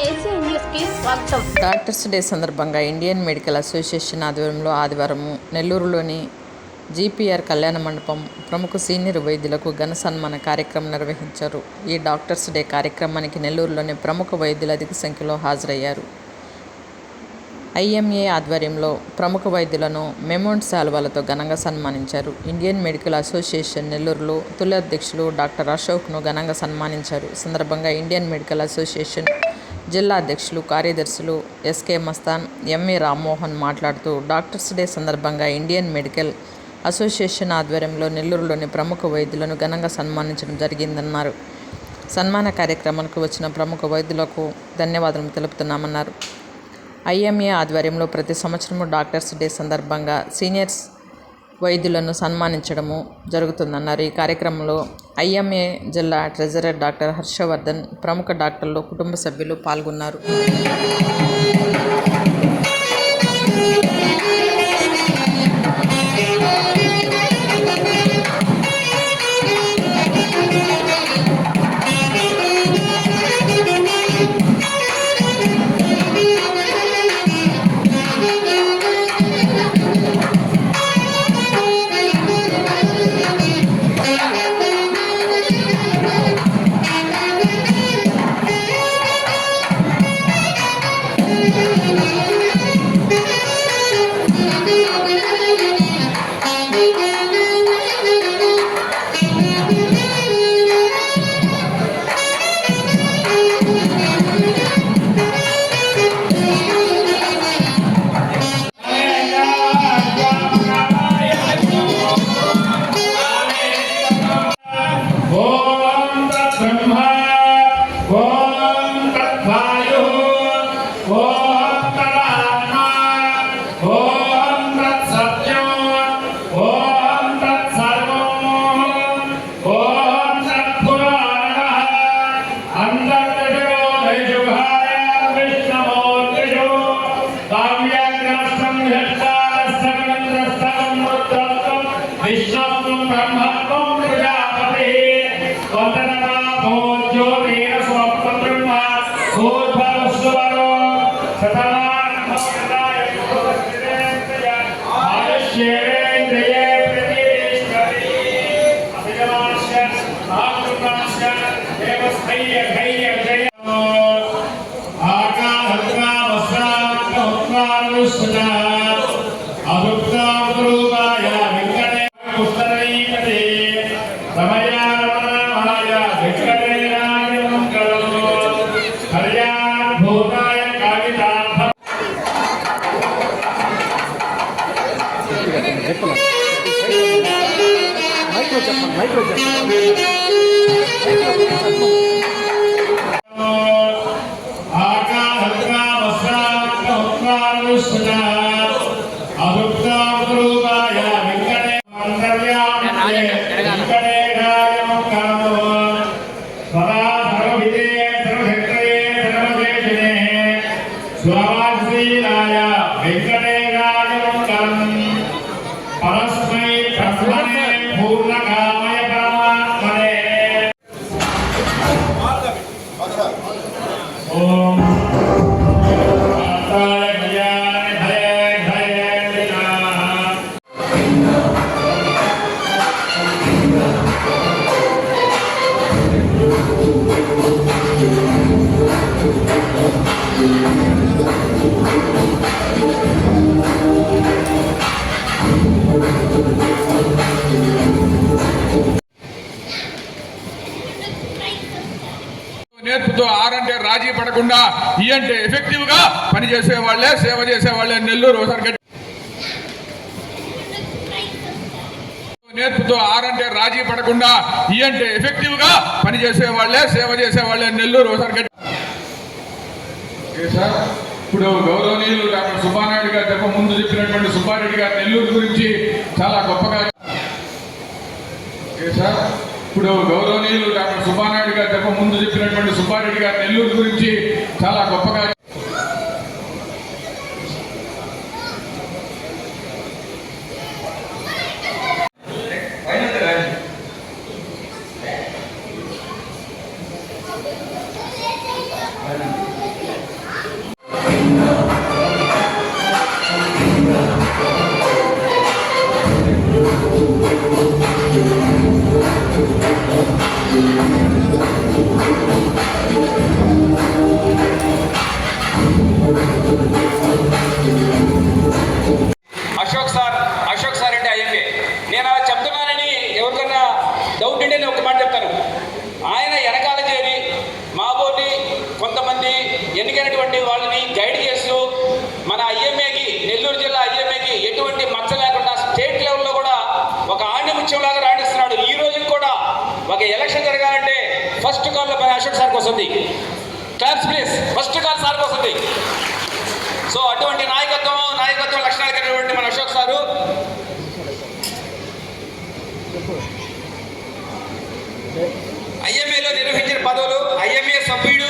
ACN news కి స్వాగతం. Doctors day సందర్భంగా ఇండియన్ మెడికల్ అసోసియేషన్ ఆధ్వర్యంలో ఆదివారం నెల్లూరులోని జీపీఆర్ కళ్యాణ మండపం ప్రముఖ సీనియర్ వైద్యులకు ఘన సన్మాన కార్యక్రమం నిర్వహించారు. ఈ డాక్టర్స్ డే కార్యక్రమానికి నెల్లూరులోని ప్రముఖ వైద్యులు అధిక సంఖ్యలో హాజరయ్యారు. ఐఎంఏ ఆధ్వర్యంలో ప్రముఖ వైద్యులను మెమోంట్ శాలువాలతో ఘనంగా సన్మానించారు. ఇండియన్ మెడికల్ అసోసియేషన్ నెల్లూరులో తొలి అధ్యక్షులు డాక్టర్ అశోక్ను ఘనంగా సన్మానించారు. ఈ సందర్భంగా ఇండియన్ మెడికల్ అసోసియేషన్ జిల్లా అధ్యక్షులు, కార్యదర్శులు ఎస్కే మస్తాన్, ఎంఏ రామ్మోహన్ మాట్లాడుతూ డాక్టర్స్ డే సందర్భంగా ఇండియన్ మెడికల్ అసోసియేషన్ ఆధ్వర్యంలో నెల్లూరులోని ప్రముఖ వైద్యులను ఘనంగా సన్మానించడం జరిగిందన్నారు. సన్మాన కార్యక్రమానికి వచ్చిన ప్రముఖ వైద్యులకు ధన్యవాదాలు తెలుపుతున్నామన్నారు. ఐఎంఏ ఆధ్వర్యంలో ప్రతి సంవత్సరము డాక్టర్స్ డే సందర్భంగా సీనియర్స్ వైద్యులను సన్మానించడము జరుగుతుందన్నారు. ఈ కార్యక్రమంలో ఐఎంఏ జిల్లా ట్రెజరర్ డాక్టర్ హర్షవర్ధన్, ప్రముఖ డాక్టర్లు, కుటుంబ సభ్యులు పాల్గొన్నారు. నేర్పుతో ఆరంటే రాజీ పడకుండా ఈ అంటే ఎఫెక్టివ్ గా పనిచేసే వాళ్ళే, సేవ చేసే వాళ్ళే నెల్లూరు ఒకసారి నేర్పుతో ఆరంటే రాజీ పడకుండా ఈ అంటే ఎఫెక్టివ్ గా పనిచేసే వాళ్ళే, సేవ చేసే వాళ్ళే నెల్లూరు ఒకసారి. ఇప్పుడు గౌరవనీయులు డాక్టర్ సుబ్బానాయుడు గారు చెప్ప ముందు చెప్పినటువంటి సుబ్బారెడ్డి గారు నెల్లూరు గురించి చాలా గొప్పగా ఇప్పుడు గౌరవనీయులు డాక్టర్ సుబ్బానాయుడు గారు చెప్ప ముందు చెప్పినటువంటి సుబ్బారెడ్డి గారు నెల్లూరు గురించి చాలా గొప్పగా అశోక్ సార్ అంటే ఐఎంఏ. నేను అలా చెప్తున్నానని ఎవరికన్నా డౌట్ ఉంటే నేను ఒక మాట చెప్తాను. ఆయన వెనకాల చేరి మాబోటి కొంతమంది ఎన్నికైనటువంటి వాళ్ళని గైడ్ చేస్తూ మన ఐఎంఏకి, నెల్లూరు జిల్లా ఐఎంఏకి ఎటువంటి మచ్చ లేకుండా స్టేట్ లెవెల్లో కూడా ఒక ఆణ్యముత్యంలాగా రాణిస్తున్నాడు. ఈ రోజు కూడా ఒక ఎలక్షన్ జరగాలంటే ఫస్ట్ కాల్ మన అశోక్ సార్కి వస్తుంది. Claps please. ఫస్ట్ కాల్ సార్కి వస్తుంది. సో అటువంటి నాయకత్వం లక్షణాలు కలిగినటువంటి మన అశోక్ సారు ఐఎంఏలో నిర్వహించిన పదవులు: ఐఎంఏ సభ్యుడు,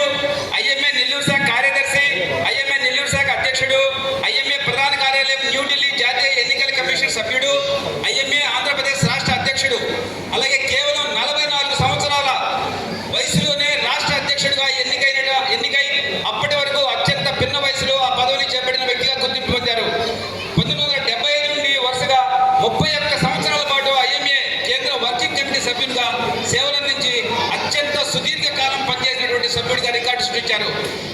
ఐఎంఏ నెల్లూరు శాఖ కార్యదర్శి, ఐఎంఏ నెల్లూరు శాఖ అధ్యక్షుడు, ఐఎంఏ ప్రధాన కార్యాలయం న్యూఢిల్లీ జాతీయ ఎన్నికల కమిషన్ సభ్యుడు, ఐఎంఏ ఆంధ్రప్రదేశ్ రాష్ట్ర అధ్యక్షుడు. అలాగే కేవలం 44 సంవత్సరాల వయసులోనే రాష్ట్ర అధ్యక్షుడిగా ఎన్నికై అప్పటి వరకు అత్యంత పిన్న వయసులో ఆ పదవిని చేపట్టిన వ్యక్తిగా గుర్తింపు పొందారు. 1975 నుండి వరుసగా 31 సంవత్సరాల పాటు ఐఎంఏ కేంద్ర వర్కింగ్ కమిటీ సభ్యునిగా సేవలందించి అత్యంత సుదీర్ఘ కాలం పనిచేసినటువంటి సభ్యుడిగా రికార్డు సృష్టించారు.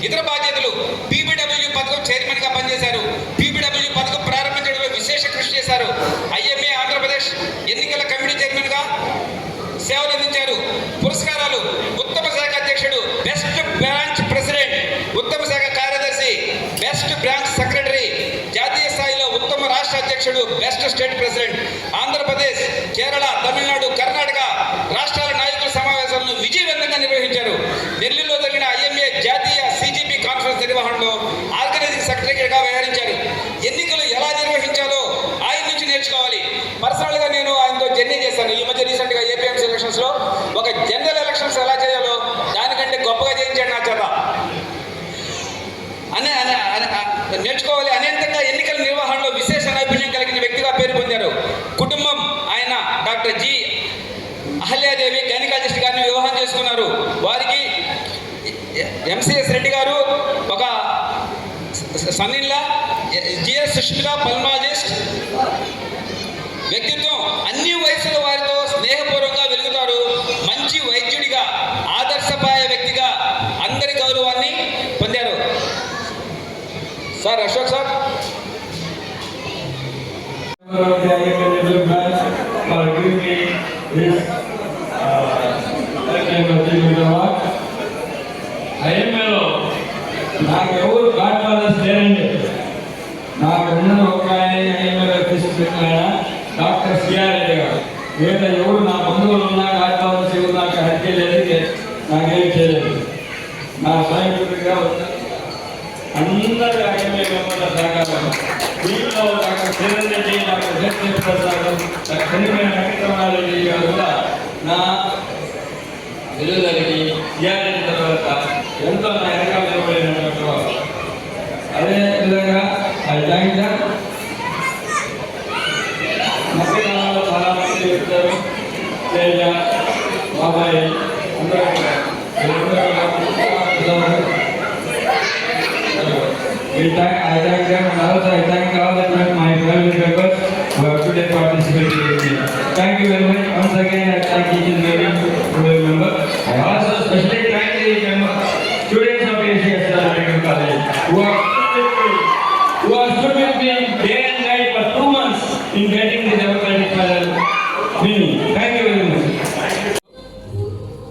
ఇతర బాధ్యతలు: పీబీడబ్ల్యూ పథకం చైర్మన్ గా పనిచేశారు. పీబీడబ్ల్యూ పథకం ప్రారంభించడంలో విశేష కృషి చేశారు. ఐఎంఏ ఆంధ్రప్రదేశ్ ఎన్నికల కమిటీ చైర్మన్ గా సేవలందించారు. పురస్కారాలు: ఉత్తమ శాఖ అధ్యక్షుడు, బెస్ట్ బ్రాంచ్ ప్రెసిడెంట్, ఉత్తమ శాఖ కార్యదర్శి, బెస్ట్ బ్రాంచ్ సెక్రటరీ, జాతీయ స్థాయిలో ఉత్తమ రాష్ట్ర అధ్యక్షుడు, best state president. Andhra Pradesh, Kerala, Tamil Nadu, Karnataka రాష్ట్రాల నాయకుల సమావేశాలను విజయవంతంగా నిర్వహించారు. నెల్లూరులో జరిగిన ఐఎంఏ జాతీయ సిజిపి కాన్ఫరెన్స్ నిర్వహణలో ఆర్గనైజింగ్ సెక్రటరీగా వ్యవహరించారు. ఎన్నికలు ఎలా నిర్వహించాలో ఆయన నుంచి నేర్చుకోవాలి. పర్సనల్ గా నేను ఆయనతో జర్నీ చేశాను. ఈ మధ్య రీసెంట్ గా ఏపీఎంసీ ఎలక్షన్స్ లో ఒక జనరల్ ఎలక్షన్స్ ఎలా చేయాలో దానికంటే గొప్పగా చేయించాడు నా చేత. నేర్చుకోవాలి. అనేకంగా ఎన్నికల నిర్వహణలో విశేష నైపుణ్యం కలిగిన వ్యక్తిగా పేరు పొందారు. కుటుంబం: ఆయన డాక్టర్ జి అహల్యాదేవి గైనకాలజిస్ట్ గారిని వివాహం చేసుకున్నారు. వారికి ఎంసీఎస్ రెడ్డి గారు ఒక సన్నిల్లా, జిఎస్ సుష్మిత పల్మాలజిస్ట్. వ్యక్తిత్వం: అన్ని వయసుల వారితో స్నేహపూర్వకంగా వెలుగుతారు. మంచి వైద్యుడిగా, ఆదర్శపాయ వ్యక్తిగా అందరి గౌరవాన్ని పొందారు. Sir Ashok sir. ఐఎంఏలో నాకు ఎవరు గాడ్ ఫాదర్స్ లేరండి. నాకు ఉన్న ఒక ఐఎంఏలో తీసుకున్న డాక్టర్ సిఆర్ రెడ్డి గారు. లేదా ఎవరు నా బంధువులు ఉన్నా గాడ్ ఫాదర్స్ ఎవరు నాకు హత్య లేదు, నాకేం చేయలేదు. నా స్వయంగా అందరూ ఐఎంఏ మెంబర్ల సహకారం. దీంట్లో doctor Kiran Reddy, doctor Jagadish Prasad, doctor Chandrababu Venkataramanareddy గారు కూడా నా విలువలకి సిఆర్ రెడ్డి తర్వాత ఎంతో నా వెనకాల నిలబడినటువంటి. అదే విధంగా ఐ థ్యాంక్ దెమ్. మధ్యకాలంలో చాలా మంది చెప్తారు, తేజ, బాబాయ్ అందరూ I thank them, and also I thank all the my family members who have today participated with me. Thank you very much. Once again, I thank each and every member. I also especially thank the students of ACS Medical College who have stood with me day and night for 2 months in getting the democratic panel winning. Thank you very much.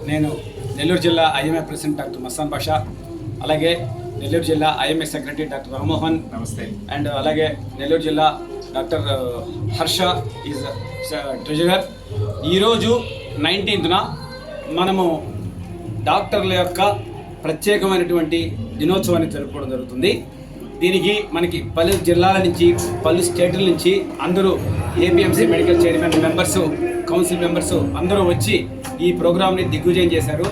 నేను నెల్లూరు జిల్లా IMA president doctor Mastan బాషా, అలాగే నెల్లూరు జిల్లా IMA secretary doctor Rammohan, నమస్తే. And అలాగే నెల్లూరు జిల్లా doctor Harsha is treasurer. ఈరోజు 19th మనము డాక్టర్ల యొక్క ప్రత్యేకమైనటువంటి దినోత్సవాన్ని జరుపుకోవడం జరుగుతుంది. దీనికి మనకి పలు జిల్లాల నుంచి, పలు స్టేట్ల నుంచి అందరూ APMC medical chairman members, council members అందరూ వచ్చి ఈ ప్రోగ్రామ్ని దిగ్విజయం చేశారు.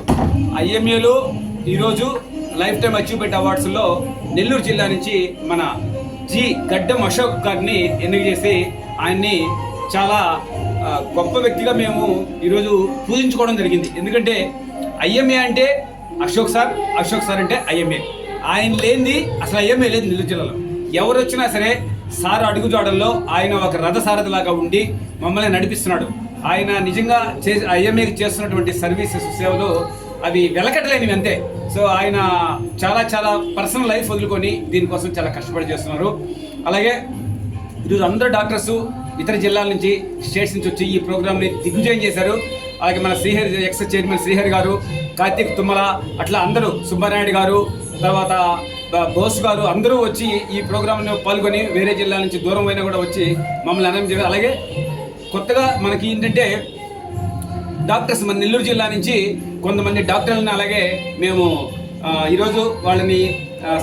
ఐఎంఏలో ఈరోజు లైఫ్ టైమ్ అచీవ్మెంట్ అవార్డ్స్లో నెల్లూరు జిల్లా నుంచి మన జి గడ్డం అశోక్ గారిని ఎన్నిక చేసి ఆయన్ని చాలా గొప్ప వ్యక్తిగా మేము ఈరోజు పూజించుకోవడం జరిగింది. ఎందుకంటే ఐఎంఏ అంటే అశోక్ సార్, అశోక్ సార్ అంటే ఐఎంఏ. ఆయన లేనిది అసలు ఐఎంఏ లేదు నెల్లూరు జిల్లాలో. ఎవరు వచ్చినా సరే సార్ అడుగుజాడల్లో ఆయన ఒక రథసారథిలాగా ఉండి మమ్మల్ని నడిపిస్తున్నాడు. ఆయన నిజంగా ఐఎంఏకి చేస్తున్నటువంటి సర్వీసెస్ సేవలు అవి వెలకట్టలేనివి అంతే. సో ఆయన చాలా పర్సనల్ లైఫ్ వదులుకొని దీనికోసం చాలా కష్టపడి చేస్తున్నారు. అలాగే ఈరోజు అందరూ డాక్టర్స్ ఇతర జిల్లాల నుంచి, స్టేట్స్ నుంచి వచ్చి ఈ ప్రోగ్రామ్ని దిగ్విజయం చేశారు. అలాగే మన శ్రీహరి ఎక్స్ చైర్మన్ శ్రీహరి గారు, కార్తీక్ తుమ్మల, అట్లా అందరూ, సుబ్బారాయుడు గారు, తర్వాత బోస్ గారు అందరూ వచ్చి ఈ ప్రోగ్రాంలో పాల్గొని వేరే జిల్లా నుంచి దూరం అయినా కూడా వచ్చి మమ్మల్ని అనడం జరిగింది. అలాగే కొత్తగా మనకి ఏంటంటే డాక్టర్స్ మన నెల్లూరు జిల్లా నుంచి కొంతమంది డాక్టర్లని అలాగే మేము ఈరోజు వాళ్ళని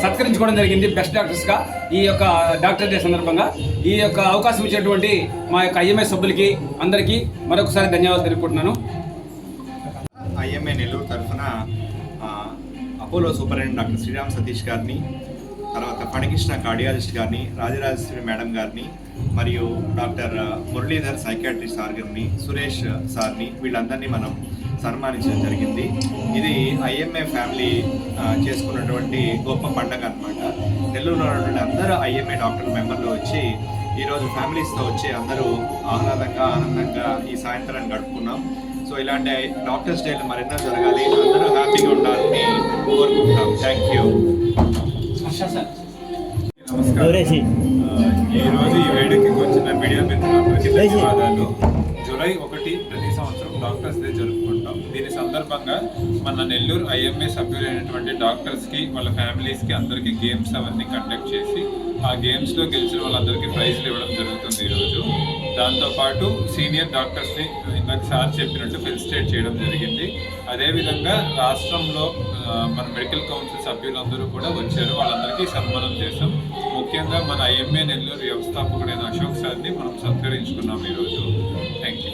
సత్కరించుకోవడం జరిగింది బెస్ట్ డాక్టర్స్గా. ఈ యొక్క డాక్టర్ డే సందర్భంగా ఈ యొక్క అవకాశం ఇచ్చినటువంటి మా యొక్క ఐఎంఏ సభ్యులకి అందరికీ మరొకసారి ధన్యవాదాలు తెలుపుకుంటున్నాను. ఐఎంఏ నెల్లూరు తరఫున Apollo superintendent doctor Sriram Satish గారిని, తర్వాత ఫణికృష్ణ కార్డియాలజిస్ట్ గారిని, రాజరాజేశ్వరి మేడం గారిని, మరియు డాక్టర్ మురళీధర్ సైకాట్రిస్ట్ సార్ గారిని, సురేష్ సార్ని, వీళ్ళందరినీ మనం సన్మానించడం జరిగింది. ఇది ఐఎంఏ ఫ్యామిలీ చేసుకున్నటువంటి గొప్ప పండగ అన్నమాట. నెల్లూరులో ఉన్నటువంటి అందరూ ఐఎంఏ డాక్టర్ మెంబర్లు వచ్చి ఈరోజు ఫ్యామిలీస్తో వచ్చి అందరూ ఆనందంగా ఈ సాయంత్రాన్ని గడుపుకున్నాం. సో ఇలాంటి డాక్టర్స్ డేలు మరెన్నో జరగాలి, అందరూ హ్యాపీగా ఉండాలని కోరుకుంటున్నాం. Thank you. నమస్కారం. ఈరోజు ఈ వేడుకకి వచ్చిన మీడియా మిత్రులందరికీ ధన్యవాదాలు. జూలై 1 ప్రతి సంవత్సరం డాక్టర్స్ డే జరుపుకుంటాం. దీని సందర్భంగా మన నెల్లూరు ఐఎంఏ సభ్యులైనటువంటి డాక్టర్స్కి, వాళ్ళ ఫ్యామిలీస్కి అందరికీ గేమ్స్ అవన్నీ కండక్ట్ చేసి ఆ గేమ్స్లో గెలిచిన వాళ్ళందరికీ ప్రైజ్లు ఇవ్వడం జరుగుతుంది ఈరోజు. దాంతోపాటు సీనియర్ డాక్టర్స్ని ఇందాక సార్ చెప్పినట్టు ఫెలిసిటేట్ చేయడం జరిగింది. అదేవిధంగా రాష్ట్రంలో మన మెడికల్ కౌన్సిల్ సభ్యులందరూ కూడా వచ్చారు, వాళ్ళందరికీ సన్మానం చేశాం. ముఖ్యంగా మన ఐఎంఏ నెల్లూరు వ్యవస్థాపకుడైన అశోక్ సార్ని మనం సత్కరించుకున్నాం ఈరోజు. Thank you.